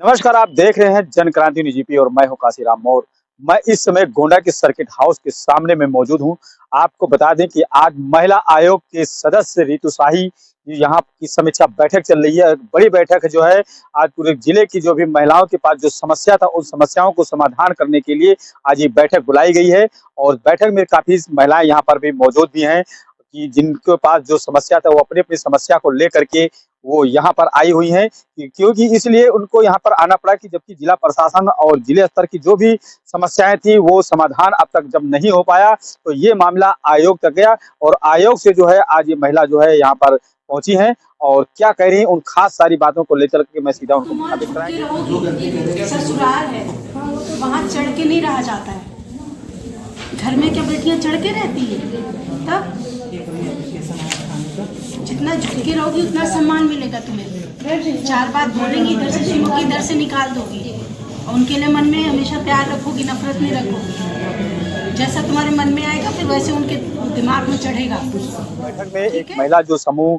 नमस्कार, आप देख रहे हैं जन क्रांति न्यूज़ जीपी और मैं हूं काशीराम मौर्य। मैं इस समय गोंडा के सर्किट हाउस के सामने में मौजूद हूं। आपको बता दें कि आज महिला आयोग के सदस्य रितु शाही यहाँ की समीक्षा बैठक चल रही है। बड़ी बैठक जो है आज पूरे जिले की जो भी महिलाओं के पास जो समस्या था उन समस्याओं को समाधान करने के लिए आज ये बैठक बुलाई गई है और बैठक में काफी महिलाएं यहाँ पर भी मौजूद भी हैं कि जिनके पास जो समस्या था वो अपनी अपनी समस्या को लेकर के वो यहाँ पर आई हुई हैं क्योंकि इसलिए उनको यहाँ पर आना पड़ा कि जबकि जिला प्रशासन और जिले स्तर की जो भी समस्याएं थी वो समाधान अब तक जब नहीं हो पाया तो ये मामला आयोग तक गया और आयोग से जो है आज ये महिला जो है यहाँ पर पहुंची हैं और क्या कह रही हैं उन खास सारी बातों को लेकर के मैं सीधा उनको मुखातिब कराएंगे। ससुराल है वहाँ चढ़ के नहीं रहा जाता है। घर में क्या बेटियां चढ़ के रहती है? तब जितना झुक के रहोगी उतना सम्मान मिलेगा तुम्हें। चार बात बोलेंगी इधर से सुनोगी इधर से निकाल दोगी और उनके लिए मन में हमेशा प्यार रखोगी, नफरत नहीं रखोगी। जैसा तुम्हारे मन में आएगा फिर वैसे उनके दिमाग में चढ़ेगा। बैठक में एक महिला जो समूह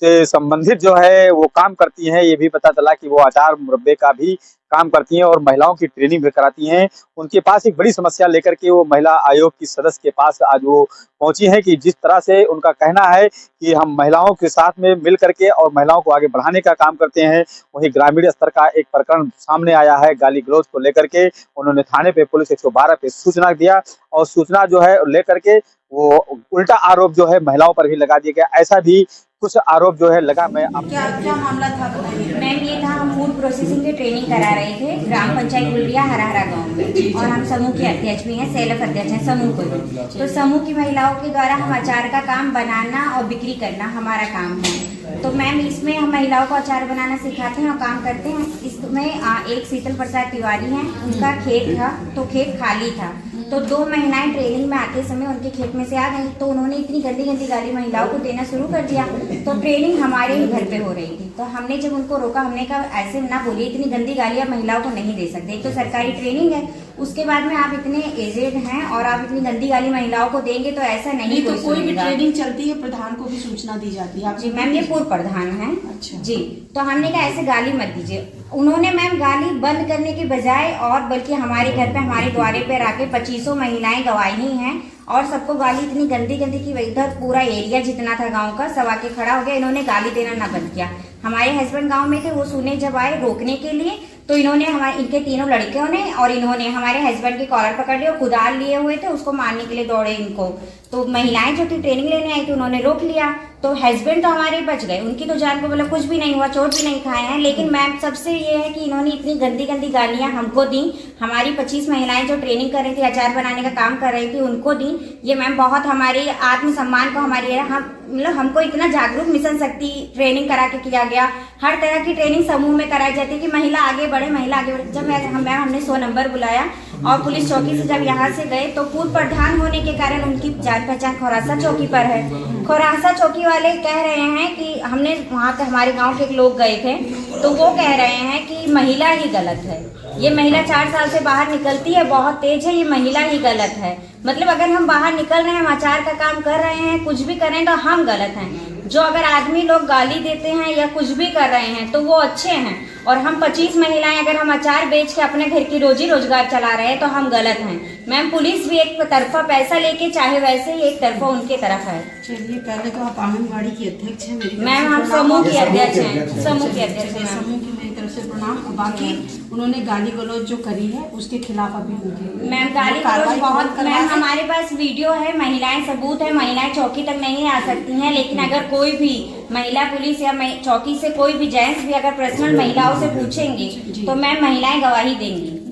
से संबंधित जो है वो काम करती हैं, ये भी पता चला कि वो अचार मुरब्बे का भी काम करती हैं और महिलाओं की ट्रेनिंग भी कराती हैं। उनके पास एक बड़ी समस्या लेकर के वो महिला आयोग की सदस्य के पास आज वो पहुंची हैं कि जिस तरह से उनका कहना है कि हम महिलाओं के साथ में मिल करके और महिलाओं को आगे बढ़ाने का काम करते हैं। वहीं ग्रामीण स्तर का एक प्रकरण सामने आया है गाली गलौज को लेकर के। उन्होंने थाने पे पुलिस 112 पे सूचना दिया और सूचना जो है लेकर के वो उल्टा आरोप जो है महिलाओं पर भी लगा दिया गया। ऐसा भी कुछ आरोप जो है लगा। मैं क्या क्या मामला था बताइए। मैम ये था, हम फूड प्रोसेसिंग की ट्रेनिंग करा रहे थे ग्राम पंचायत गुलरिया हराहरा गांव में और हम समूह के अध्यक्ष भी हैं, सेल्फ अध्यक्ष हैं समूह को। तो समूह की महिलाओं के द्वारा हम अचार का काम बनाना और बिक्री करना हमारा काम है। तो मैम इसमें हम महिलाओं को अचार बनाना सिखाते हैं और काम करते हैं। इसमें एक शीतल प्रसाद तिवारी हैं, उनका खेत था तो खेत खाली था तो 2 महिलाएं ट्रेनिंग में आते समय उनके खेत में से आ गई तो उन्होंने इतनी गंदी गंदी गाली महिलाओं को देना शुरू कर दिया। तो ट्रेनिंग हमारे ही घर पे हो रही थी तो हमने जब उनको रोका, हमने कहा ऐसे ना बोलिए, इतनी गंदी गालियां महिलाओं को नहीं दे सकते। एक तो सरकारी ट्रेनिंग है, उसके बाद में आप इतने एजेड हैं और आप इतनी गंदी गाली महिलाओं को देंगे तो ऐसा नहीं तो कोई भी ट्रेनिंग चलती है प्रधान को भी सूचना दी जाती है। जी मैम, ये पूर्व प्रधान है। अच्छा जी, तो हमने कहा ऐसे गाली मत दीजिए। उन्होंने मैम गाली बंद करने की बजाय और बल्कि हमारे घर पे हमारे द्वारे पे आके 2500 महिलाएं गवाही हैं और सबको गाली इतनी गंदी गंदी की इधर पूरा एरिया जितना था गांव का सब आके खड़ा हो गया। इन्होंने गाली देना ना बंद किया। हमारे हस्बैंड गांव में थे, वो सुने जब आए रोकने के लिए तो इन्होंने हमारे इनके तीनों लड़कियों ने और इन्होंने हमारे हस्बैंड की कॉलर पकड़ ली और कुदाल लिए हुए थे, उसको मारने के लिए दौड़े इनको। तो महिलाएं जो थी ट्रेनिंग लेने आई थी उन्होंने रोक लिया तो हस्बैंड तो हमारे बच गए, उनकी तो जान को मतलब कुछ भी नहीं हुआ, चोट भी नहीं खाए हैं। लेकिन मैम सबसे ये है कि इन्होंने इतनी गंदी गंदी गालियां हमको दी। हमारी 25 महिलाएं जो ट्रेनिंग कर रही थी, अचार बनाने का काम कर रही थी, उनको दी। ये मैम बहुत हमारे आत्मसम्मान को हमारी हम मतलब हमको इतना जागरूक मिशन शक्ति ट्रेनिंग करा के किया गया। हर तरह की ट्रेनिंग समूह में कराई जाती है कि महिला आगे बढ़े, महिला आगे बढ़े। जब मैम हमने 100 नंबर बुलाया और पुलिस चौकी से जब यहाँ से गए तो पूर्व प्रधान होने के कारण उनकी जान पहचान खोरासा चौकी पर है। खोरासा चौकी वाले कह रहे हैं कि हमने वहाँ पे हमारे गांव के लोग गए थे तो वो कह रहे हैं कि महिला ही गलत है। ये महिला 4 साल से बाहर निकलती है, बहुत तेज है, ये महिला ही गलत है। मतलब अगर हम बाहर निकल रहे हैं, हम अचार का काम कर रहे हैं, कुछ भी कर रहे हैं तो हम गलत हैं। जो अगर आदमी लोग गाली देते हैं या कुछ भी कर रहे हैं तो वो अच्छे हैं और हम 25 महिलाएं अगर हम अचार बेच के अपने घर की रोजी रोजगार चला रहे हैं तो हम गलत हैं। मैम पुलिस भी एक तरफा पैसा लेके चाहे वैसे ही एक तरफा उनके तरफ है। चलिए, पहले तो आप आंगनबाड़ी की अध्यक्ष हैं। मैम हम समूह की अध्यक्ष हैं, समूह की अध्यक्ष हैं। समूह की मेरी तरफ से प्रणाम। बाकी उन्होंने गाली गलौज जो करी है उसके खिलाफ अभी होगी मैम गाली गलौज बहुत। मैम हमारे पास वीडियो है, महिलाएं सबूत है, महिलाएं चौकी तक नहीं आ सकती हैं। लेकिन अगर कोई भी महिला पुलिस या चौकी से कोई भी जेंट्स भी अगर पर्सनल महिलाओं से पूछेंगे तो मैम महिलाएं गवाही देंगी।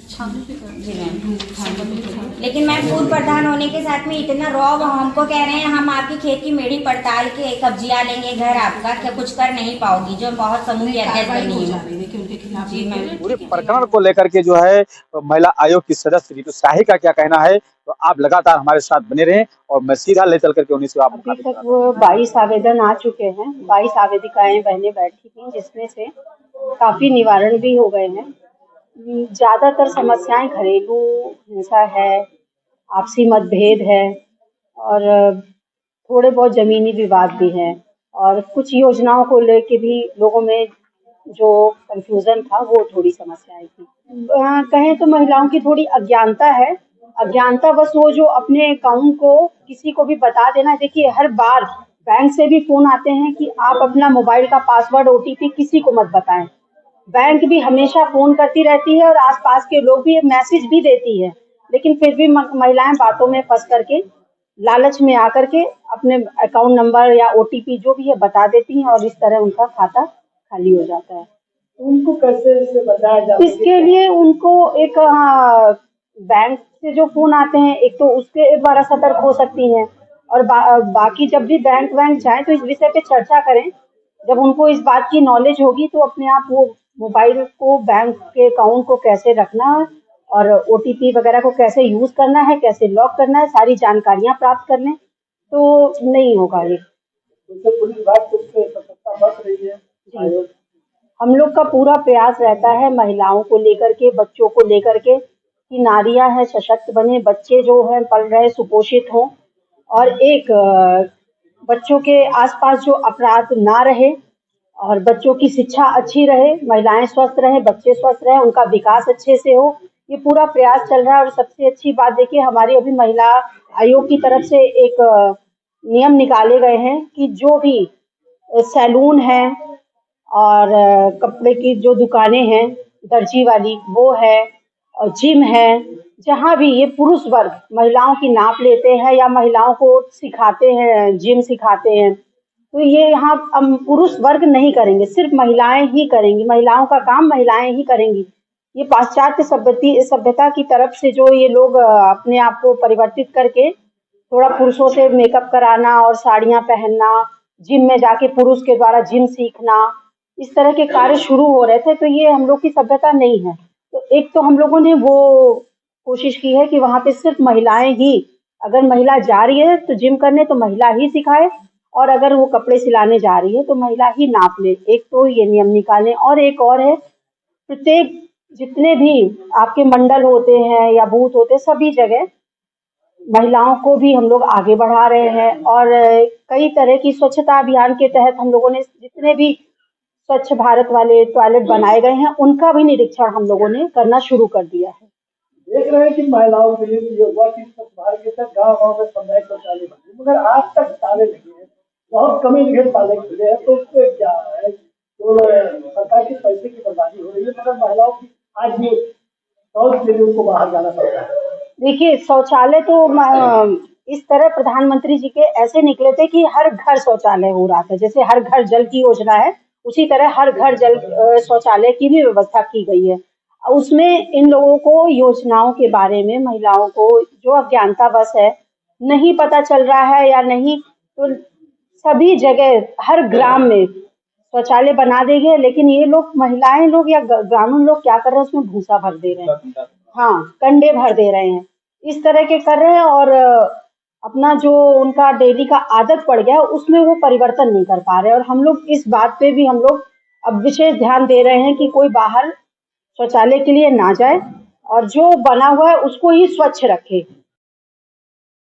जी मैम, लेकिन मैम पूर्व प्रधान होने के साथ में इतना रौब हमको कह रहे हैं हम आपकी खेत की मेढ़ी पड़ताल के कब्जिया लेंगे, घर आपका क्या कुछ कर नहीं पाओगी, जो बहुत समूह की अध्यक्ष बनी है। जी मैम, पूरे प्रकरण को लेकर के जो है महिला आयोग की सदस्य रितु शाही का क्या कहना है तो आप लगातार हमारे साथ बने रहें और मैं सीधा ले चल करके उन्हीं से आप अभी तक वो 22 आवेदन आ चुके हैं। 22 आवेदिकाएं बहनें बैठी थी जिसमें से काफी निवारण भी हो गए हैं। ज्यादातर समस्याएं घरेलू हिंसा है, आपसी मतभेद है और थोड़े बहुत जमीनी विवाद भी हैं और कुछ योजनाओं को लेके भी लोगों में जो कंफ्यूजन था वो थोड़ी समस्याएं थी। कहें तो महिलाओं की थोड़ी अज्ञानता है, अज्ञानता बस वो जो अपने अकाउंट को किसी को भी बता देना। देखिए हर बार बैंक से भी फोन आते हैं कि आप अपना मोबाइल का पासवर्ड ओटीपी किसी को मत बताएं। बैंक भी हमेशा फोन करती रहती है और आसपास के लोग भी मैसेज भी देती है, लेकिन फिर भी महिलाएं बातों में फंस करके लालच में आकर के अपने अकाउंट नंबर या ओटीपी जो भी है बता देती हैं और इस तरह उनका खाता खाली हो जाता है। उनको कैसे इससे बचाया जा सकता है? इसके लिए उनको एक बैंक से जो फोन आते हैं एक तो उसके द्वारा सतर्क हो सकती हैं और बाकी जब भी बैंक जाए तो इस विषय पे चर्चा करें। जब उनको इस बात की नॉलेज होगी तो अपने आप वो मोबाइल को बैंक के अकाउंट को कैसे रखना है और ओटीपी वगैरह को कैसे यूज करना है, कैसे लॉक करना है, सारी जानकारियां प्राप्त कर लें तो नहीं होगा ये। तो पुलिस विभाग को उससे सतर्कता बरत रही है। जी, हम लोग का पूरा प्रयास रहता है महिलाओं को लेकर के, बच्चों को लेकर के कि नारियां हैं सशक्त बने, बच्चे जो हैं पल रहे सुपोषित हों और एक बच्चों के आसपास जो अपराध ना रहे और बच्चों की शिक्षा अच्छी रहे, महिलाएं स्वस्थ रहें, बच्चे स्वस्थ रहें, उनका विकास अच्छे से हो, ये पूरा प्रयास चल रहा है। और सबसे अच्छी बात देखिए हमारी अभी महिला आयोग की तरफ से एक नियम निकाले गए हैं कि जो भी सैलून है और कपड़े की जो दुकानें हैं, दर्जी वाली वो है और जिम है, जहाँ भी ये पुरुष वर्ग महिलाओं की नाप लेते हैं या महिलाओं को सिखाते हैं, जिम सिखाते हैं, तो ये यहाँ पुरुष वर्ग नहीं करेंगे, सिर्फ महिलाएं ही करेंगी। महिलाओं का काम महिलाएं ही करेंगी। ये पाश्चात्य सभ्यता की तरफ से जो ये लोग अपने आप को परिवर्तित करके थोड़ा पुरुषों से मेकअप कराना और साड़ियां पहनना, जिम में जाके पुरुष के द्वारा जिम सीखना, इस तरह के कार्य शुरू हो रहे थे, तो ये हम लोग की सभ्यता नहीं है। तो एक तो हम लोगों ने वो कोशिश की है कि वहाँ पे सिर्फ महिलाएं ही, अगर महिला जा रही है तो जिम करने तो महिला ही सिखाए और अगर वो कपड़े सिलाने जा रही है तो महिला ही नाप ले। एक तो ये नियम निकालें और एक और है, प्रत्येक जितने भी आपके मंडल होते हैं या बूथ होते हैं सभी जगह महिलाओं को भी हम लोग आगे बढ़ा रहे हैं और कई तरह की स्वच्छता अभियान के तहत हम लोगों ने जितने भी स्वच्छ भारत वाले टॉयलेट बनाए गए हैं उनका भी निरीक्षण हम लोगों ने करना शुरू कर दिया है। देख रहे हैं कि महिलाओं के लिए ये हुआ कि स्वच्छ भारत के तहत गाँव में सामुदायिक शौचालय बने, मगर आज तक ताले लगे हैं, बहुत कम ही ताले खुले हैं। तो उसको क्या है, तो सरकार के पैसे की बर्बादी हो रही है, मगर महिलाओं की आज भी शौच के लिए उनको बाहर जाना पड़ता है। देखिए शौचालय तो इस तरह प्रधानमंत्री जी के ऐसे निकले थे कि हर घर शौचालय हो रहा था, जैसे हर घर जल की योजना है उसी तरह हर घर जल शौचालय की भी व्यवस्था की गई है। उसमें इन लोगों को योजनाओं के बारे में महिलाओं को जो अज्ञानतावश है, नहीं पता चल रहा है या नहीं, तो सभी जगह हर ग्राम में शौचालय बना देंगे, लेकिन ये लोग महिलाएं लोग या ग्रामीण लोग क्या कर रहे हैं उसमें भूसा भर दे रहे हैं, हाँ कंडे भर दे रहे हैं, इस तरह के कर रहे हैं और अपना जो उनका डेली का आदत पड़ गया उसमें वो परिवर्तन नहीं कर पा रहे। और हम लोग इस बात पे भी हम लोग अब विशेष ध्यान दे रहे हैं कि कोई बाहर शौचालय के लिए ना जाए और जो बना हुआ है उसको ही स्वच्छ रखे।